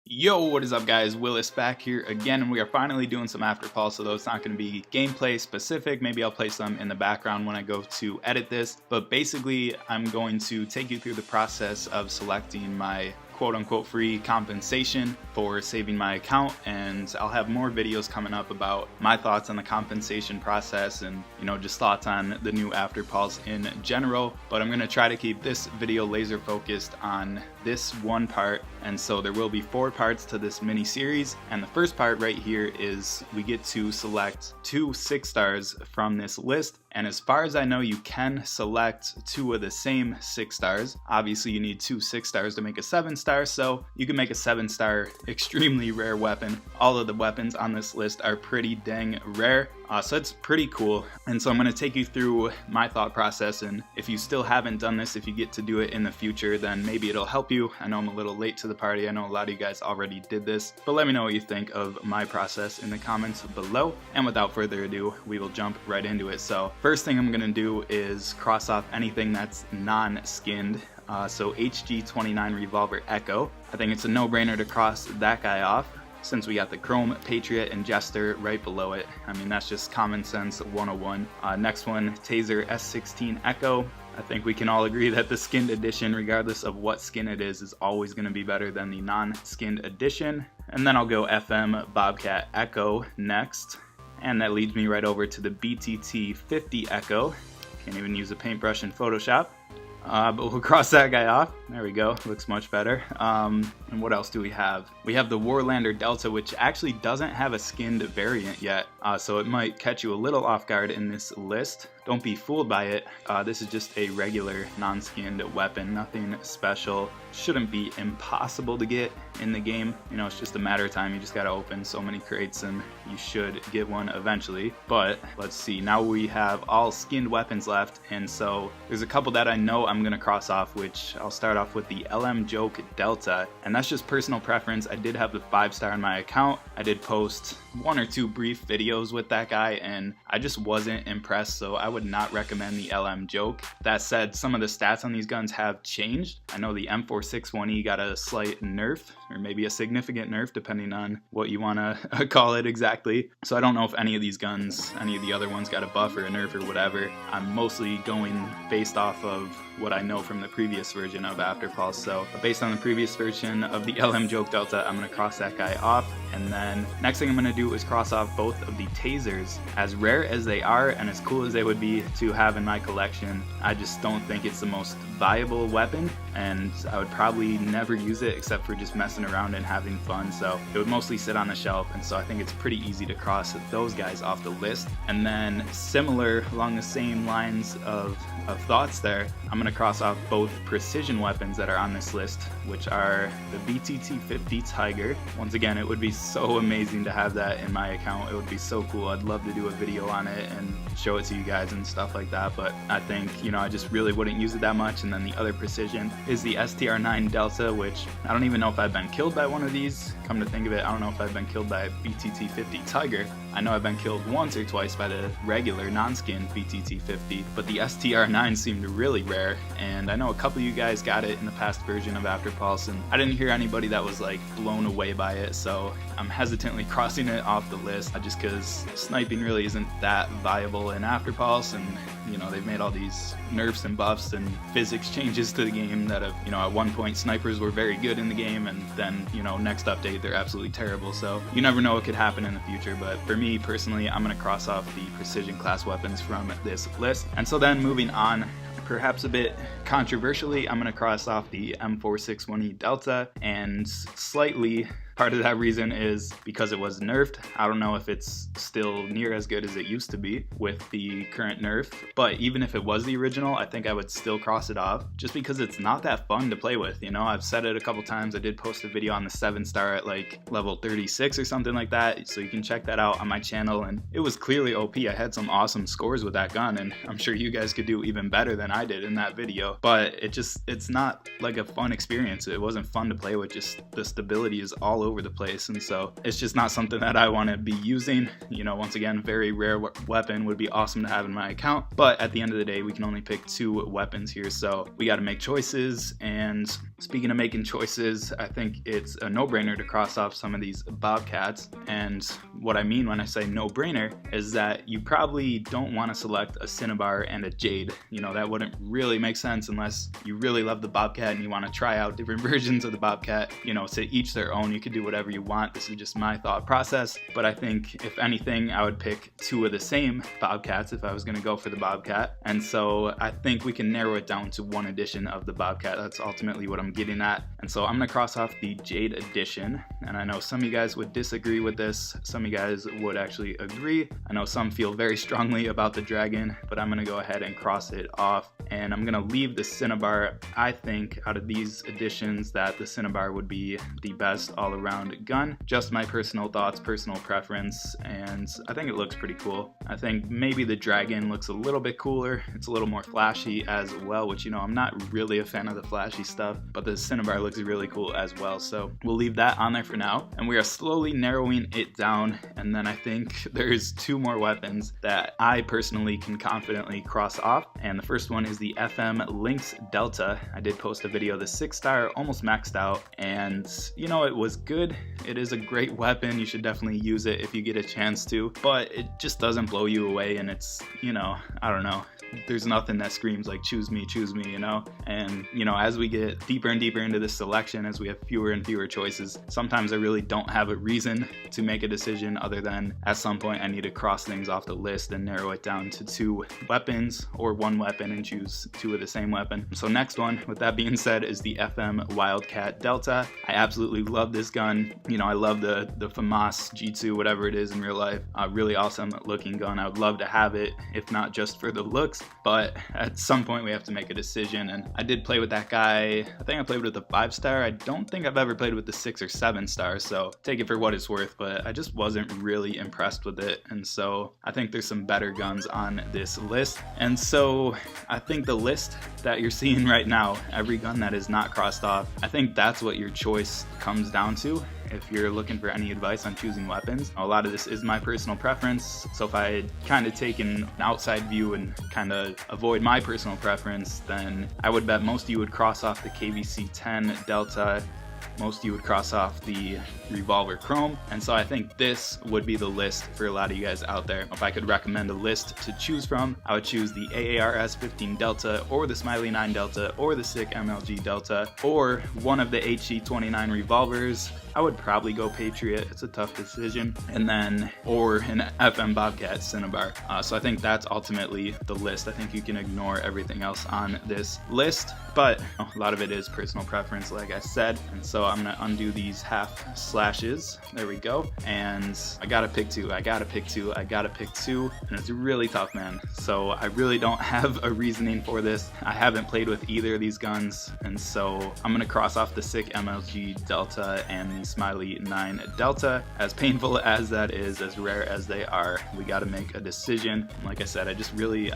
Yo, what is up guys? Willis back here again, and we are finally doing some Afterpulse, although it's not going to be gameplay specific. Maybe I'll play some in the background when I go to edit this, but basically I'm going to take you through the process of selecting my quote-unquote free compensation for saving my account, and I'll have more videos coming up about my thoughts on the compensation process and just thoughts on the new Afterpulse in general. But I'm going to try to keep this video laser focused on this one part, and so there will be 4 parts to this mini series. And the first part right here is we get to select 2 6 stars from this list, and as far as I know you can select 2 of the same 6 stars. Obviously you need 2 6 stars to make a 7 star, so you can make a 7 star extremely rare weapon. All of the weapons on this list are pretty dang rare. So it's pretty cool, and so I'm going to take you through my thought process, and if you still haven't done this, if you get to do it in the future, then maybe it'll help you. I know I'm a little late to the party, I know a lot of you guys already did this, but let me know what you think of my process in the comments below, and without further ado, we will jump right into it. So first thing I'm going to do is cross off anything that's non-skinned. So HG29 Revolver Echo, I think it's a no-brainer to cross that guy off, since we got the Chrome Patriot and Jester right below it. I mean, that's just common sense 101. Next one, Taser S16 Echo. I think we can all agree that the skinned edition, regardless of what skin it is always going to be better than the non-skinned edition. And then I'll go FM Bobcat Echo next. And that leads me right over to the BTT 50 Echo. Can't even use a paintbrush in Photoshop. But we'll cross that guy off. There we go, looks much better. And what else do we have? We have the Warlander Delta, which actually doesn't have a skinned variant yet, so it might catch you a little off guard in this list. Don't be fooled by it. This is just a regular non-skinned weapon, nothing special. Shouldn't be impossible to get in the game. It's just a matter of time. You just gotta open so many crates and you should get one eventually. But let's see, now we have all skinned weapons left, and so there's a couple that I know I'm gonna cross off, which I'll start off with the LM Joke Delta, and that's just personal preference. I did have the 5-star in my account. I did post 1 or 2 brief videos with that guy, and I just wasn't impressed, so I would not recommend the LM Joke. That said, some of the stats on these guns have changed. I know the M461E got a slight nerf, or maybe a significant nerf, depending on what you want to call it exactly. So I don't know if any of these guns, any of the other ones got a buff or a nerf or whatever. I'm mostly going based off of what I know from the previous version of Afterpulse. So based on the previous version of the LM Joke Delta, I'm going to cross that guy off. And then next thing I'm going to do is cross off both of the tasers. As rare as they are and as cool as they would be to have in my collection, I just don't think it's the most viable weapon, and I would probably never use it except for just messing around and having fun. So it would mostly sit on the shelf, and so I think it's pretty easy to cross those guys off the list. And then similar along the same lines of thoughts there, I'm going to cross off both precision weapons that are on this list, which are the BTT 50 Tiger. Once again, it would be so amazing to have that in my account. It would be so cool. I'd love to do a video on it and show it to you guys and stuff like that, but I think, I just really wouldn't use it that much. And then the other precision is the STR9 Delta, which I don't even know if I've been killed by one of these. Come to think of it, I don't know if I've been killed by a BTT 50 Tiger. I know I've been killed once or twice by the regular non-skin BTT 50, but the STR9 seemed really rare, and I know a couple of you guys got it in the past version of Afterpulse, and I didn't hear anybody that was like blown away by it, so I'm hesitantly crossing it off the list just because sniping really isn't that viable in Afterpulse, and they've made all these nerfs and buffs and physics changes to the game that have, at one point snipers were very good in the game, and then, next update they're absolutely terrible. So you never know what could happen in the future, but for me personally, I'm going to cross off the precision class weapons from this list. And so then moving on, perhaps a bit controversially, I'm going to cross off the M461E Delta, and slightly part of that reason is because it was nerfed. I don't know if it's still near as good as it used to be with the current nerf, but even if it was the original, I think I would still cross it off just because it's not that fun to play with. I've said it a couple times. I did post a video on the 7-star at like level 36 or something like that, so you can check that out on my channel, and it was clearly OP. I had some awesome scores with that gun, and I'm sure you guys could do even better than I did in that video, but it's not like a fun experience. It wasn't fun to play with. Just the stability is all over the place, and so it's just not something that I want to be using. You know, once again, very rare weapon, would be awesome to have in my account, but at the end of the day, we can only pick 2 weapons here, so we got to make choices. And speaking of making choices, I think it's a no-brainer to cross off some of these bobcats. And what I mean when I say no-brainer is that you probably don't want to select a cinnabar and a jade. You know, that wouldn't really make sense unless you really love the bobcat and you want to try out different versions of the bobcat. You know, to each their own. You could do whatever you want. This is just my thought process, but I think if anything, I would pick 2 of the same bobcats if I was going to go for the bobcat. And so I think we can narrow it down to 1 edition of the bobcat. That's ultimately what I'm getting at. And so I'm going to cross off the Jade edition. And I know some of you guys would disagree with this. Some of you guys would actually agree. I know some feel very strongly about the dragon, but I'm going to go ahead and cross it off. And I'm going to leave the cinnabar. I think out of these editions that the cinnabar would be the best all-around gun. Just my personal thoughts, personal preference, and I think it looks pretty cool. I think maybe the dragon looks a little bit cooler. It's a little more flashy as well, which, you know, I'm not really a fan of the flashy stuff, but the cinnabar looks really cool as well. So we'll leave that on there for now, and we are slowly narrowing it down. And then I think there's 2 more weapons that I personally can confidently cross off, and the first one is the LYNX Delta. I did post a video of the 6-star, almost maxed out, and you know, it was good. It is a great weapon. You should definitely use it if you get a chance to, but it just doesn't blow you away. And it's, you know, I don't know, there's nothing that screams like choose me, you know. And you know, as we get deeper and deeper into this selection, as we have fewer and fewer choices, sometimes I really don't have a reason to make a decision other than at some point I need to cross things off the list and narrow it down to 2 weapons or 1 weapon and choose 2 of the same weapon. So next one, with that being said, is the FM Wildcat Delta. I absolutely love this gun. You know, I love the FAMAS G2, whatever it is in real life. Really awesome looking gun. I would love to have it, if not just for the looks, but at some point we have to make a decision. And I did play with that guy. I think I played with the 5-star. I don't think I've ever played with the 6 or 7-star, so take it for what it's worth, but I just wasn't really impressed with it. And so I think there's some better guns on this list. And so I think the list that you're seeing right now, every gun that is not crossed off, I think that's what your choice comes down to. If you're looking for any advice on choosing weapons, a lot of this is my personal preference. So if I had kind of taken an outside view and kind of avoid my personal preference, then I would bet most of you would cross off the KVC-10 Delta. Most of you would cross off the Revolver Chrome, and so I think this would be the list for a lot of you guys out there. If I could recommend a list to choose from, I would choose the AARS-15 Delta, or the Smiley 9 Delta, or the SICK MLG Delta, or one of the HG-29 revolvers. I would probably go Patriot. It's a tough decision. And then, or an FM Bobcat Cinnabar. So I think that's ultimately the list. I think you can ignore everything else on this list, but a lot of it is personal preference, like I said. And so I'm gonna undo these half slashes. There we go. And I gotta pick 2. I gotta pick 2. And it's really tough, man. So I really don't have a reasoning for this. I haven't played with either of these guns. And so I'm gonna cross off the SICK MLG Delta and the Smiley 9 Delta. As painful as that is, as rare as they are, we got to make a decision. Like I said, I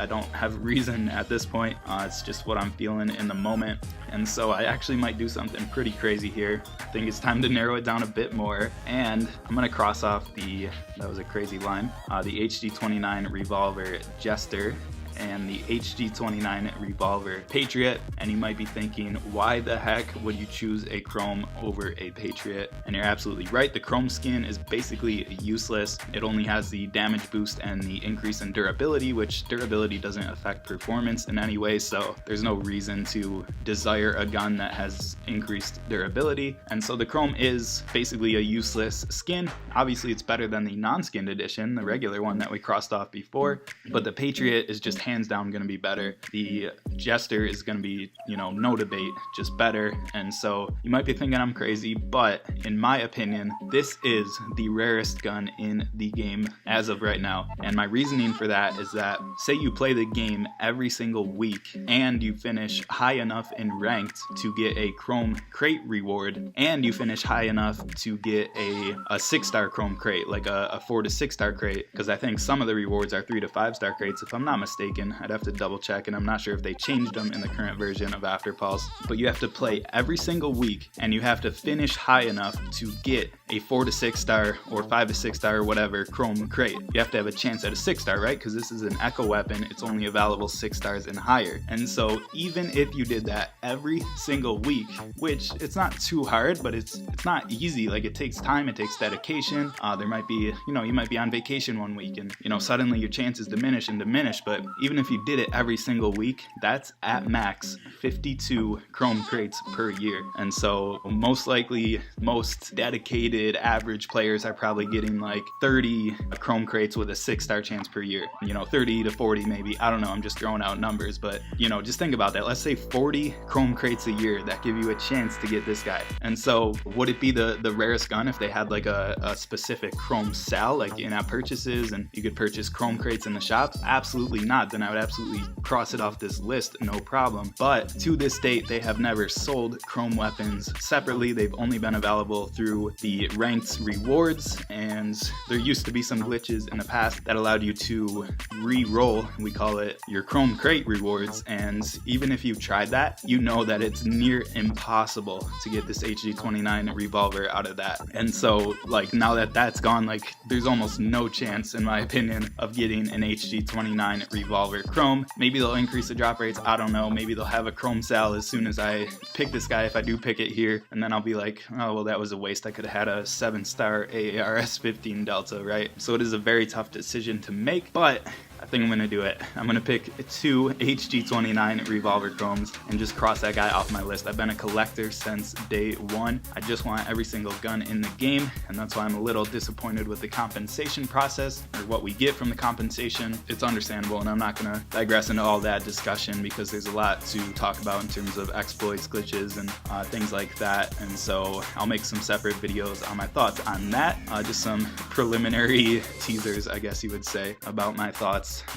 don't have a reason at this point. It's just what I'm feeling in the moment. And so I actually might do something pretty crazy here. I think it's time to narrow it down a bit more. And I'm going to cross off that was a crazy line, the HG-29 Revolver Jester and the HG-29 Revolver Patriot. And you might be thinking, why the heck would you choose a Chrome over a Patriot? And you're absolutely right. The Chrome skin is basically useless. It only has the damage boost and the increase in durability, which durability doesn't affect performance in any way, so there's no reason to desire a gun that has increased durability. And so the Chrome is basically a useless skin. Obviously it's better than the non-skinned edition, the regular one that we crossed off before, but the Patriot is just hands down going to be better. The Jester is going to be, no debate, just better. And so you might be thinking I'm crazy, but in my opinion, this is the rarest gun in the game as of right now. And my reasoning for that is that, say you play the game every single week and you finish high enough in ranked to get a Chrome crate reward, and you finish high enough to get a 6-star Chrome crate, like a 4 to 6 star crate, because I think some of the rewards are 3 to 5 star crates if I'm not mistaken. mistaken. I'd have to double check, and I'm not sure if they changed them in the current version of Afterpulse. But you have to play every single week, and you have to finish high enough to get a 4 to 6 star or 5 to 6 star or whatever chrome crate. You have to have a chance at a 6 star, right? Because this is an echo weapon. It's only available 6 stars and higher. And so even if you did that every single week, which it's not too hard, but it's not easy. Like, it takes time, it takes dedication. There might be, you might be on vacation one week and, suddenly your chances diminish. But even if you did it every single week, that's at max 52 chrome crates per year. And so most likely, most dedicated average players are probably getting like 30 chrome crates with a 6 star chance per year. 30 to 40 maybe. I don't know, I'm just throwing out numbers, but just think about that. Let's say 40 chrome crates a year that give you a chance to get this guy. And so would it be the rarest gun if they had like a specific chrome sal, like in-app purchases, and you could purchase chrome crates in the shops? Absolutely not. Then I would absolutely cross it off this list, no problem. But to this date, they have never sold chrome weapons separately. They've only been available through the ranked rewards, and there used to be some glitches in the past that allowed you to re-roll, we call it your chrome crate rewards. And even if you've tried that, you know that it's near impossible to get this HG29 revolver out of that. And so like now that that's gone, like there's almost no chance, in my opinion, of getting an HG29 revolver chrome. Maybe they'll increase the drop rates, I don't know. Maybe they'll have a chrome sal as soon as I pick this guy, if I do pick it here, and then I'll be like, oh well, that was a waste. I could have had a 7-star AARS 15 Delta, right? So it is a very tough decision to make, but I think I'm gonna do it. I'm gonna pick 2 HG29 revolver chromes and just cross that guy off my list. I've been a collector since day one. I just want every single gun in the game, and that's why I'm a little disappointed with the compensation process, or what we get from the compensation. It's understandable, and I'm not gonna digress into all that discussion because there's a lot to talk about in terms of exploits, glitches, and things like that. And so I'll make some separate videos on my thoughts on that. Just some preliminary teasers, I guess you would say, about my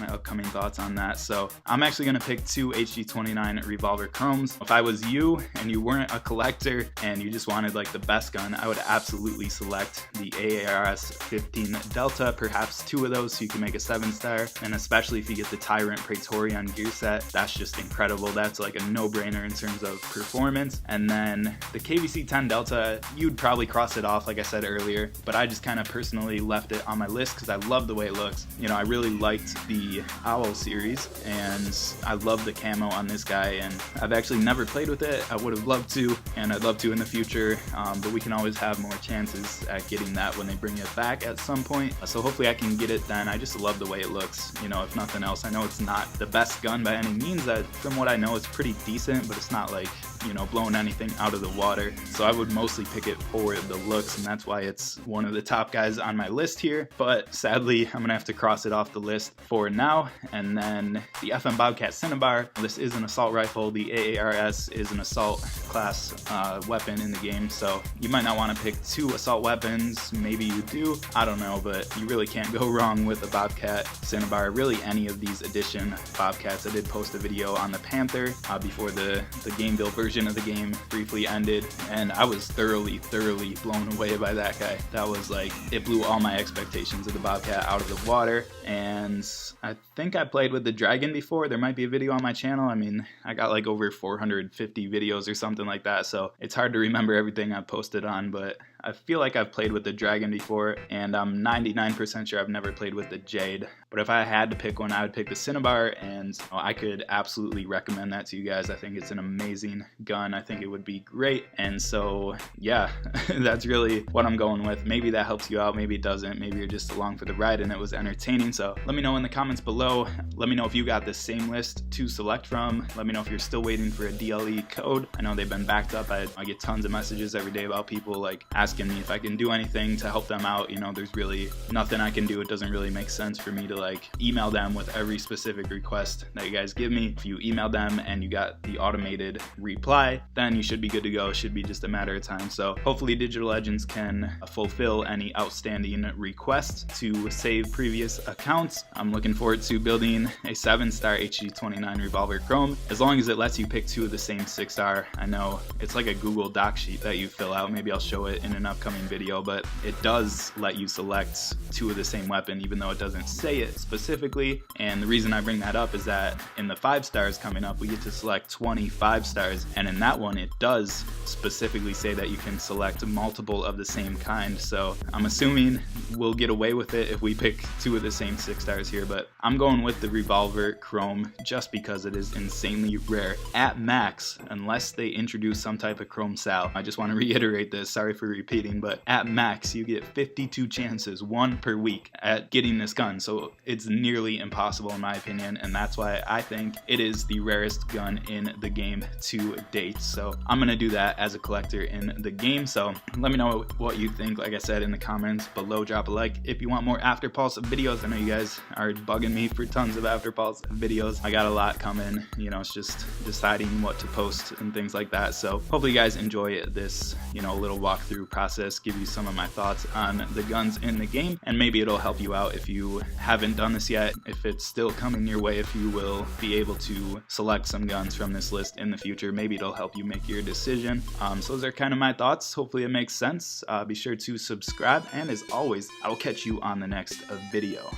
upcoming thoughts on that. So I'm actually going to pick 2 HG29 revolver chromes. If I was you and you weren't a collector and you just wanted like the best gun, I would absolutely select the AARS 15 Delta, perhaps 2 of those so you can make a 7-star. And especially if you get the Tyrant Praetorian gear set, that's just incredible. That's like a no-brainer in terms of performance. And then the KVC 10 Delta, you'd probably cross it off like I said earlier, but I just kind of personally left it on my list because I love the way it looks. I really liked the Owl series, and I love the camo on this guy, and I've actually never played with it. I would have loved to, and I'd love to in the future, but we can always have more chances at getting that when they bring it back at some point. So hopefully I can get it then. I just love the way it looks, if nothing else. I know it's not the best gun by any means. From what I know, it's pretty decent, but it's not like blowing anything out of the water. So I would mostly pick it for the looks, and that's why it's one of the top guys on my list here. But sadly, I'm gonna have to cross it off the list for now. And then the FM Bobcat Cinnabar, this is an assault rifle. The AARS is an assault class weapon in the game, so you might not want to pick 2 assault weapons. Maybe you do, I don't know, but you really can't go wrong with a Bobcat Cinnabar. Really any of these edition Bobcats. I did post a video on the Panther before the game build version of the game briefly ended, and I was thoroughly blown away by that guy. That was like, it blew all my expectations of the Bobcat out of the water. And I think I played with the Dragon before. There might be a video on my channel. I mean, I got like over 450 videos or something like that, so it's hard to remember everything I posted on, but I feel like I've played with the Dragon before, and I'm 99% sure I've never played with the Jade. But if I had to pick one, I would pick the Cinnabar, and I could absolutely recommend that to you guys. I think it's an amazing gun. I think it would be great. And so, yeah, that's really what I'm going with. Maybe that helps you out, maybe it doesn't. Maybe you're just along for the ride and it was entertaining. So let me know in the comments below. Let me know if you got the same list to select from. Let me know if you're still waiting for a DLE code. I know they've been backed up. I get tons of messages every day about people like asking me if I can do anything to help them out. There's really nothing I can do. It doesn't really make sense for me to like email them with every specific request that you guys give me. If you email them and you got the automated reply, then you should be good to go. It should be just a matter of time. So hopefully Digital Legends can fulfill any outstanding requests to save previous accounts. I'm looking forward to building a 7-star HG29 Revolver Chrome, as long as it lets you pick 2 of the same 6-star. I know it's like a Google Doc sheet that you fill out. Maybe I'll show it in an upcoming video, but it does let you select 2 of the same weapon, even though it doesn't say it specifically. And the reason I bring that up is that in the 5 stars coming up, we get to select 25 stars, and in that one it does specifically say that you can select multiple of the same kind. So I'm assuming we'll get away with it if we pick 2 of the same 6 stars here, but I'm going with the revolver chrome just because it is insanely rare. At max, unless they introduce some type of chrome sal, I just want to reiterate this, sorry for repeating, but at max you get 52 chances, 1 per week, at getting this gun. So it's nearly impossible in my opinion, and that's why I think it is the rarest gun in the game to date. So I'm gonna do that as a collector in the game. So let me know what you think, like I said, in the comments below. Drop a like if you want more Afterpulse videos. I know you guys are bugging me for tons of Afterpulse videos. I got a lot coming, you know, it's just deciding what to post and things like that. So hopefully you guys enjoy this, you know, little walkthrough process, give you some of my thoughts on the guns in the game, and maybe it'll help you out if you haven't done this yet, if it's still coming your way, if you will be able to select some guns from this list in the future. Maybe it'll help you make your decision. So those are kind of my thoughts. Hopefully it makes sense. Be sure to subscribe, and as always, I will catch you on the next video.